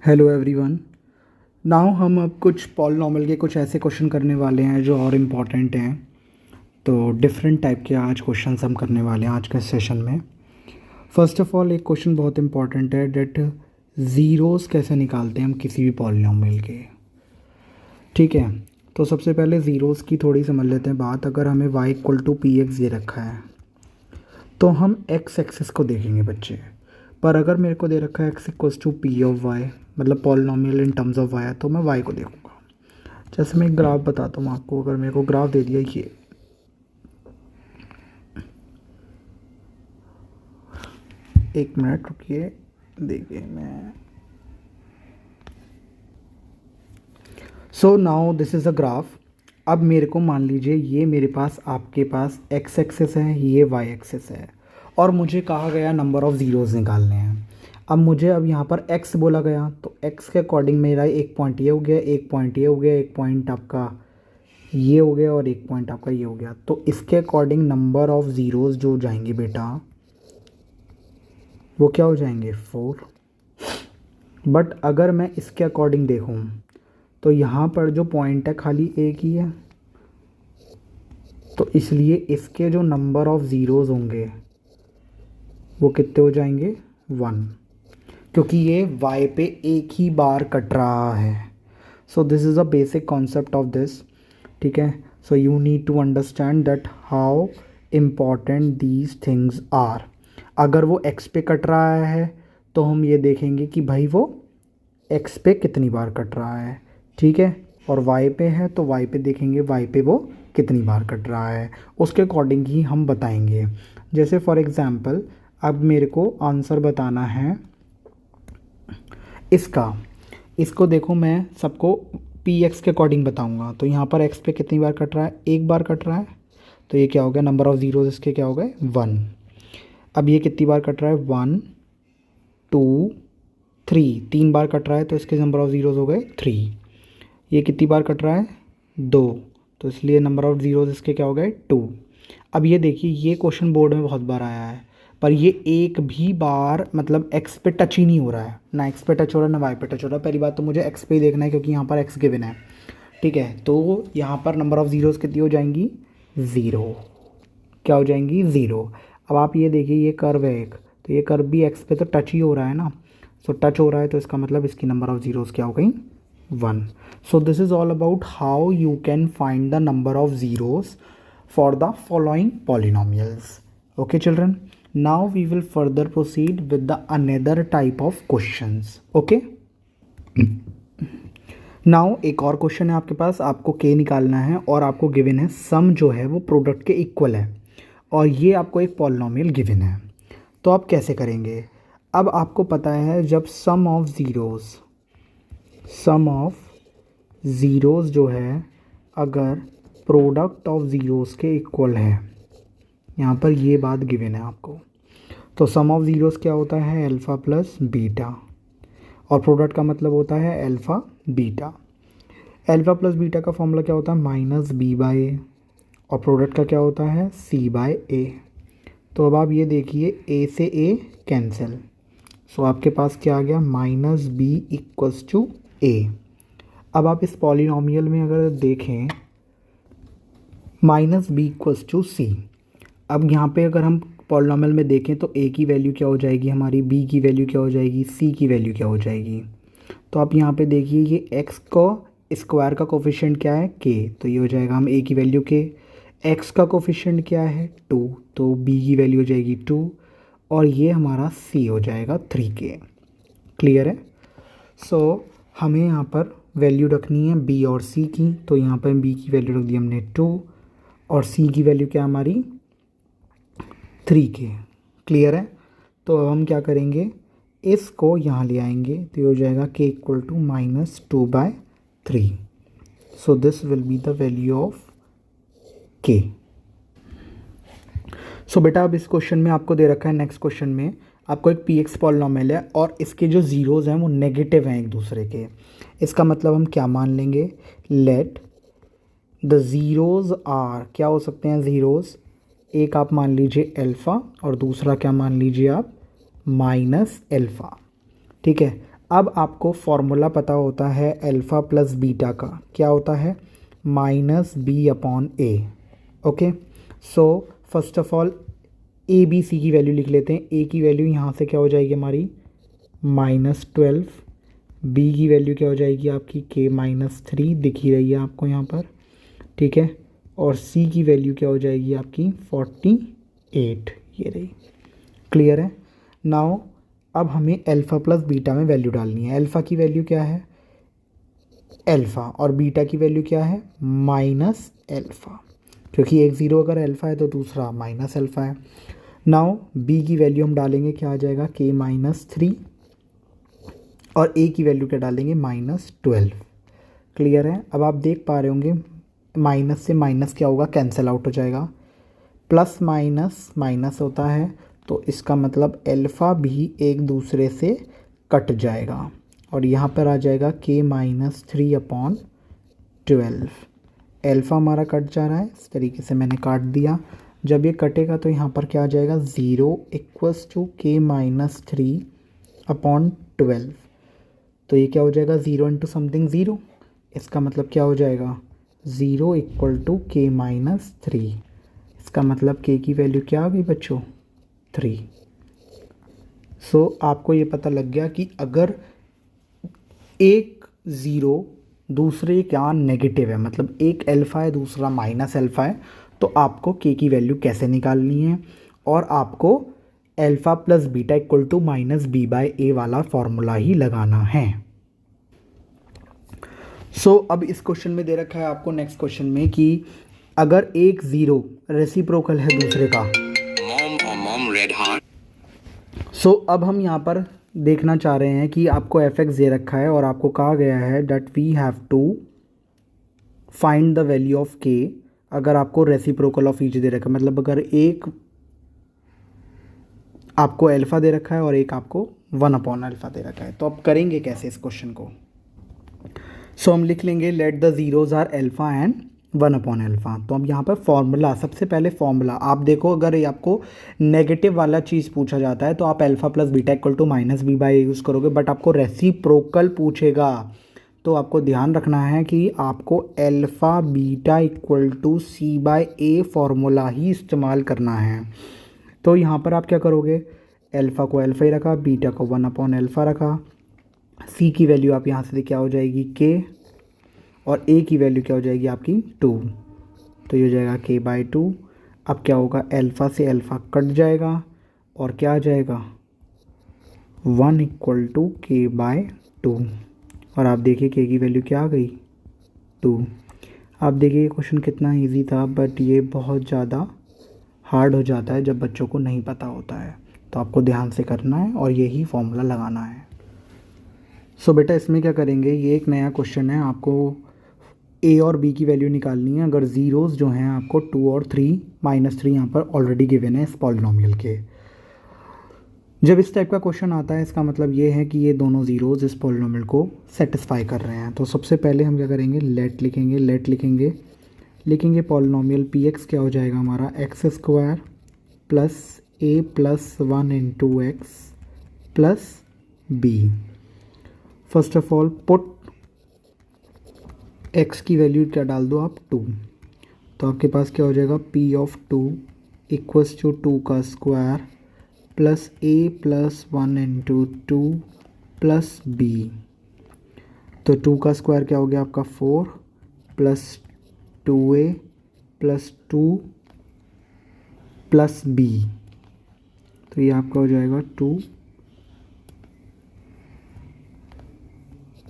Hello everyone. Now हम अब कुछ पॉलिनॉमियल के कुछ ऐसे क्वेश्चन करने वाले हैं जो और इम्पॉर्टेंट हैं। तो डिफरेंट टाइप के आज क्वेश्चंस हम करने वाले हैं आज के सेशन में। फर्स्ट ऑफ ऑल एक क्वेश्चन बहुत इंपॉर्टेंट है डेट ज़ीरोज़ कैसे निकालते हैं हम किसी भी पॉलिनॉमियल के। ठीक है, तो सबसे पहले ज़ीरोज़ की थोड़ी समझ लेते हैं बात। अगर हमें y equal to P X दे रखा है तो हम x एक्सिस को देखेंगे बच्चे। पर अगर मेरे को दे रखा है x equals to P of Y, मतलब polynomial in terms of Y, तो मैं y को देखूंगा। जैसे मैं एक ग्राफ बताता हूँ आपको। अगर मेरे को ग्राफ दे दिया ये, एक मिनट रुकिए, देखिए मैं। So now this is a graph. अब मेरे को मान लीजिए ये मेरे पास आपके पास x एक्सिस है, ये y एक्सिस है, और मुझे कहा गया नंबर ऑफ़ ज़ीरोज़ निकालने हैं। अब मुझे अब यहाँ पर x बोला गया तो x के अकॉर्डिंग मेरा एक पॉइंट ये हो गया, एक पॉइंट ये हो गया, एक पॉइंट आपका ये हो गया और एक पॉइंट आपका ये हो गया। तो इसके अकॉर्डिंग नंबर ऑफ़ ज़ीरोज़ जो जाएंगे बेटा वो क्या हो जाएंगे, 4। बट अगर मैं इसके अकॉर्डिंग देखूँ तो यहाँ पर जो पॉइंट है खाली एक ही है, तो इसलिए इसके जो नंबर ऑफ़ ज़ीरोज़ होंगे वो कितने हो जाएंगे, 1, क्योंकि ये y पे एक ही बार कट रहा है। So this is a basic concept of this. ठीक है, so you need to understand that how important these things are. अगर वो x पे कट रहा है तो हम ये देखेंगे कि भाई वो x पे कितनी बार कट रहा है। ठीक है, और y पे है तो y पे देखेंगे y पे वो कितनी बार कट रहा है, उसके अकॉर्डिंग ही हम बताएंगे। जैसे फॉर एग्ज़ाम्पल अब मेरे को आंसर बताना है इसका। इसको देखो, मैं सबको पी एक्स के अकॉर्डिंग बताऊंगा। तो यहाँ पर एक्स पे कितनी बार कट रहा है, एक बार कट रहा है, तो ये क्या हो गया, नंबर ऑफ़ ज़ीरोज़ इसके क्या हो गए, 1। अब ये कितनी बार कट रहा है, 1 2 3, 3 बार कट रहा है तो इसके नंबर ऑफ़ ज़ीरोज़ हो गए 3। ये कितनी बार कट रहा है, 2, तो इसलिए नंबर ऑफ़ ज़ीरोज़ इसके क्या हो गए, 2। अब ये देखिए, ये क्वेश्चन बोर्ड में बहुत बार आया है, पर ये एक भी बार मतलब x पे टच ही नहीं हो रहा है, ना x पे टच हो रहा है ना y पे टच हो रहा है। पहली बात तो मुझे x पे ही देखना है क्योंकि यहाँ पर x गिवन है। ठीक है, तो यहाँ पर नंबर ऑफ़ ज़ीरोज़ कितनी हो जाएंगी, 0। क्या हो जाएंगी, 0। अब आप ये देखिए, ये कर्व है एक, तो ये कर्व भी x पे तो टच ही हो रहा है ना। सो टच हो रहा है तो इसका मतलब इसकी नंबर ऑफ़ ज़ीरोज़ क्या हो गई, 1। सो this is all about how you can find the number of zeros for the following polynomials. Okay children, now we will further proceed with the another type of questions. Okay, now एक और question है आपके पास, आपको k निकालना है और आपको given है सम जो है वो प्रोडक्ट के इक्वल है, और ये आपको एक पॉलिनॉमियल गिवन है। तो आप कैसे करेंगे। अब आपको पता है जब सम ऑफ ज़ीरोज़ जो है अगर प्रोडक्ट ऑफ ज़ीरोज़ के इक्वल है, यहाँ पर ये बात गिवन है आपको, तो सम ऑफ ज़ीरोज़ क्या होता है, अल्फ़ा प्लस बीटा, और प्रोडक्ट का मतलब होता है alpha beta. Alpha plus beta का फॉर्मूला क्या होता है, माइनस बी बाई ए, और प्रोडक्ट का क्या होता है, सी बाई ए। तो अब आप ये देखिए, ए से ए कैंसिल, सो आपके पास क्या आ गया, माइनस बी इक्वल्स टू ए। अब आप इस पॉलिनॉमियल में अगर देखें, माइनस बी इक्वल्स टू सी। अब यहाँ पे अगर हम पॉलिनॉमियल में देखें तो a की वैल्यू क्या हो जाएगी हमारी, b की वैल्यू क्या हो जाएगी, c की वैल्यू क्या हो जाएगी। तो आप यहाँ पे देखिए, ये x को स्क्वायर का कोफिशिएंट क्या है, k, तो ये हो जाएगा हम a की वैल्यू k, x का कोफिशिएंट क्या है 2, तो b की वैल्यू हो जाएगी 2, और ये हमारा c हो जाएगा 3k। क्लियर है। सो हमें यहाँ पर वैल्यू रखनी है b और c की, तो यहाँ पर b की वैल्यू रख दी हमने 2 और c की वैल्यू क्या हमारी 3k। क्लियर है। तो अब हम क्या करेंगे, इसको यहाँ ले आएंगे तो ये हो जाएगा k equal to -2/3। So this will be the value of k। So बेटा अब इस क्वेश्चन में आपको दे रखा है, नेक्स्ट क्वेश्चन में आपको एक पी एक्स पॉलिनॉमियल है और इसके जो ज़ीरोज़ हैं वो नेगेटिव हैं एक दूसरे के। इसका मतलब हम क्या मान लेंगे, लेट द ज़ीरोज़ आर, क्या हो सकते हैं ज़ीरोज़, एक आप मान लीजिए अल्फ़ा और दूसरा क्या मान लीजिए आप, माइनस अल्फ़ा। ठीक है, अब आपको फॉर्मूला पता होता है अल्फ़ा प्लस बीटा का, क्या होता है, minus B upon A. Okay, so first of all A B C की वैल्यू लिख लेते हैं। ए की वैल्यू यहाँ से क्या हो जाएगी हमारी -12, बी की वैल्यू क्या हो जाएगी आपकी k-3 दिख ही रही है आपको यहाँ पर, ठीक है, और सी की वैल्यू क्या हो जाएगी आपकी 48, ये रही। क्लियर है। नाउ अब हमें अल्फ़ा प्लस बीटा में वैल्यू डालनी है। अल्फ़ा की वैल्यू क्या है अल्फ़ा, और बीटा की वैल्यू क्या है माइनस अल्फ़ा, क्योंकि एक ज़ीरो अगर अल्फ़ा है तो दूसरा माइनस अल्फ़ा है। नाउ बी की वैल्यू हम डालेंगे, क्या आ जाएगा k-3, और ए की वैल्यू क्या डालेंगे -12। क्लियर है। अब आप देख पा रहे होंगे माइनस से माइनस क्या होगा, कैंसिल आउट हो जाएगा, प्लस माइनस माइनस होता है, तो इसका मतलब अल्फ़ा भी एक दूसरे से कट जाएगा, और यहाँ पर आ जाएगा k-3/12। अल्फ़ा हमारा कट जा रहा है, इस तरीके से मैंने काट दिया। जब ये कटेगा तो यहाँ पर क्या आ जाएगा 0 = k-3/12। तो ये क्या हो जाएगा 0 इंटू समथिंग 0, इसका मतलब क्या हो जाएगा 0 = k-3। इसका मतलब k की वैल्यू क्या आ गई बच्चों 3। सो आपको ये पता लग गया कि अगर एक ज़ीरो दूसरे क्या नेगेटिव है, मतलब एक अल्फ़ा है दूसरा माइनस अल्फ़ा है, तो आपको k की वैल्यू कैसे निकालनी है, और आपको alpha plus beta equal to -b/a वाला फॉर्मूला ही लगाना है। सो अब इस क्वेश्चन में दे रखा है आपको नेक्स्ट क्वेश्चन में कि अगर एक ज़ीरो रेसिप्रोकल है दूसरे का, सो अब हम यहाँ पर देखना चाह रहे हैं कि आपको f(x) दे रखा है और आपको कहा गया है that we have to find the value of k अगर आपको रेसिप्रोकल ऑफ ईच दे रखा है, मतलब अगर एक आपको अल्फ़ा दे रखा है और एक आपको 1/अल्फ़ा दे रखा है, तो अब करेंगे कैसे इस क्वेश्चन को। सो हम लिख लेंगे let the zeros are alpha and 1/अल्फ़ा। तो अब यहाँ पर फॉर्मूला, सबसे पहले फॉर्मूला आप देखो, अगर ये आपको नेगेटिव वाला चीज़ पूछा जाता है तो आप alpha plus beta equal to -b/a use करोगे, बट आपको रेसिप्रोकल पूछेगा तो आपको ध्यान रखना है कि आपको alpha beta equal to c/a formula ही इस्तेमाल करना है। तो यहाँ पर आप क्या करोगे, अल्फ़ा को अल्फ़ा ही रखा, बीटा को 1/अल्फ़ा रखा, सी की वैल्यू आप यहाँ से क्या हो जाएगी k, और ए की वैल्यू क्या हो जाएगी आपकी 2, तो ये हो जाएगा k/2। अब क्या होगा, अल्फ़ा से अल्फ़ा कट जाएगा और क्या आ जाएगा 1 = k/2, और आप देखिए k की वैल्यू क्या आ गई 2। आप देखिए ये क्वेश्चन कितना इजी था, बट ये बहुत ज़्यादा हार्ड हो जाता है जब बच्चों को नहीं पता होता है, तो आपको ध्यान से करना है और यही फॉर्मूला लगाना है। सो बेटा इसमें क्या करेंगे, ये एक नया क्वेश्चन है, आपको ए और बी की वैल्यू निकालनी है। अगर ज़ीरोज़ जो हैं आपको 2 और 3 -3 यहाँ पर ऑलरेडी गिवन है इस पॉलिनॉमियल के। जब इस टाइप का क्वेश्चन आता है इसका मतलब ये है कि ये दोनों ज़ीरोज़ इस पॉलिनॉमियल को सेटिस्फाई कर रहे हैं। तो सबसे पहले हम क्या करेंगे, लेट लिखेंगे पॉलिनॉमियल px क्या हो जाएगा हमारा x² + a + 1 × x + b। First of all put x की वैल्यू क्या डाल दो आप 2, तो आपके पास क्या हो जाएगा p of 2 = 2 का स्क्वायर प्लस a + 1 × 2 + b। तो 2 का स्क्वायर क्या हो गया आपका 4 + 2a + 2 + b, तो ये आपका हो जाएगा 2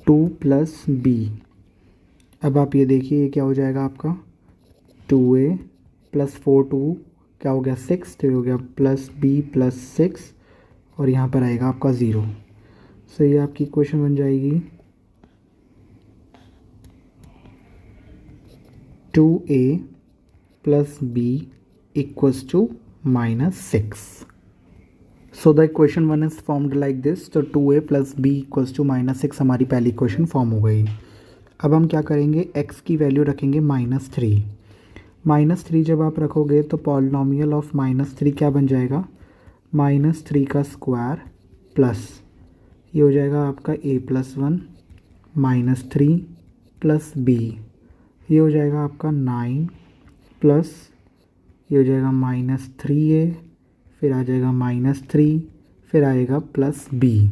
+ b। अब आप ये देखिए ये क्या हो जाएगा आपका 2a + 4 2 क्या हो गया 6, तो ये हो गया +b + 6, और यहाँ पर आएगा आपका 0। सो ये आपकी इक्वेशन बन जाएगी 2a + b = -6। So the equation 1 is formed like this. तो 2a + b = -6 हमारी पहली इक्वेशन फॉर्म हो गई। अब हम क्या करेंगे, x की वैल्यू रखेंगे -3। -3 जब आप रखोगे तो पॉलिनॉमियल ऑफ -3 क्या बन जाएगा, -3 का स्क्वायर प्लस ये हो जाएगा आपका a+1 -3 प्लस b, ये हो जाएगा आपका 9 प्लस ये हो जाएगा -3a, फिर आ जाएगा -3, फिर आएगा प्लस b।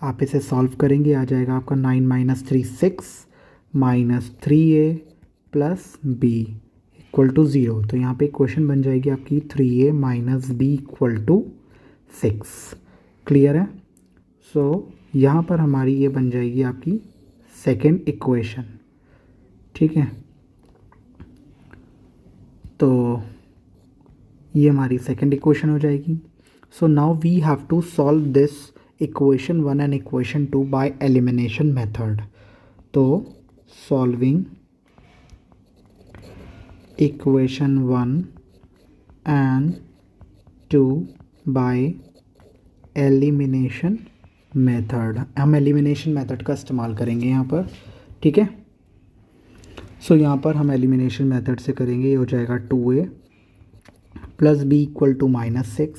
आप इसे सॉल्व करेंगे, आ जाएगा आपका 9 - 3 6 -3a plus b equal to 0। तो यहाँ पे क्वेश्चन बन जाएगी आपकी 3a - b equal to 6। Clear है? सो यहाँ पर हमारी ये बन जाएगी आपकी सेकेंड इक्वेशन। ठीक है, तो ये हमारी सेकेंड इक्वेशन हो जाएगी। So now we have to solve this equation 1 and equation 2 by elimination method. तो solving equation 1 and 2 by elimination method, हम एलिमिनेशन मेथड का इस्तेमाल करेंगे यहाँ पर। ठीक है, सो यहाँ पर हम एलिमिनेशन मेथड से करेंगे। ये हो जाएगा 2a plus b equal to -6,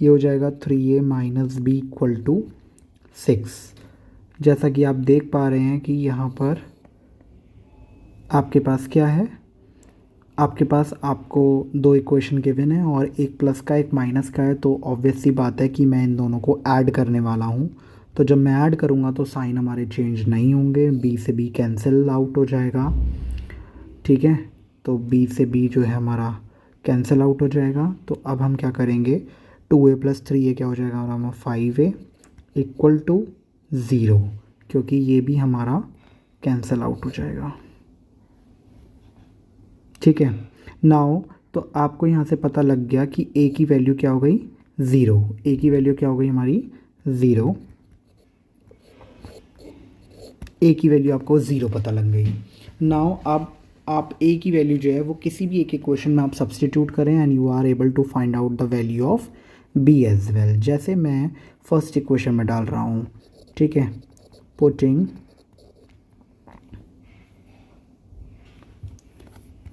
ये हो जाएगा 3a - b इक्वल टू 6। जैसा कि आप देख पा रहे हैं कि यहाँ पर आपके पास क्या है, आपके पास आपको दो इक्वेशन गिवन है और एक प्लस का एक माइनस का है। तो ऑब्वियस सी बात है कि मैं इन दोनों को ऐड करने वाला हूँ। तो जब मैं ऐड करूँगा तो साइन हमारे चेंज नहीं होंगे, b से b कैंसिल आउट हो जाएगा। ठीक है, तो b से b जो है हमारा कैंसिल आउट हो जाएगा। तो अब हम क्या करेंगे, 2a + 3a क्या हो जाएगा हमारा 5a इक्वल टू 0, क्योंकि ये भी हमारा कैंसिल आउट हो जाएगा। ठीक है, नाउ तो आपको यहाँ से पता लग गया कि a की वैल्यू क्या हो गई 0, a की वैल्यू क्या हो गई हमारी 0, a की वैल्यू आपको 0 पता लग गई। नाउ अब आप a की वैल्यू जो है वो किसी भी एक इक्वेशन में आप सब्सटीट्यूट करें and you are able to find out the value of b as well. जैसे मैं फर्स्ट इक्वेशन में डाल रहा हूँ। ठीक है, putting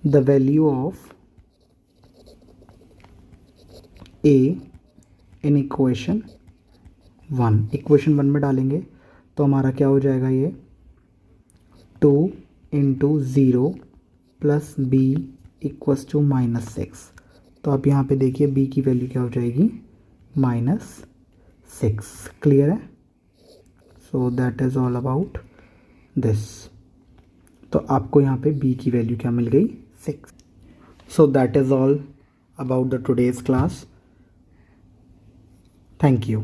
the value of a in equation 1, equation 1 में डालेंगे तो हमारा क्या हो जाएगा, ये 2 × 0 प्लस b इक्वल्स टू -6। तो आप यहाँ पे देखिए b की वैल्यू क्या हो जाएगी -6। क्लियर है? So that is all about this. तो आपको यहाँ पे b की वैल्यू क्या मिल गई 6। So that is all about the today's class. Thank you.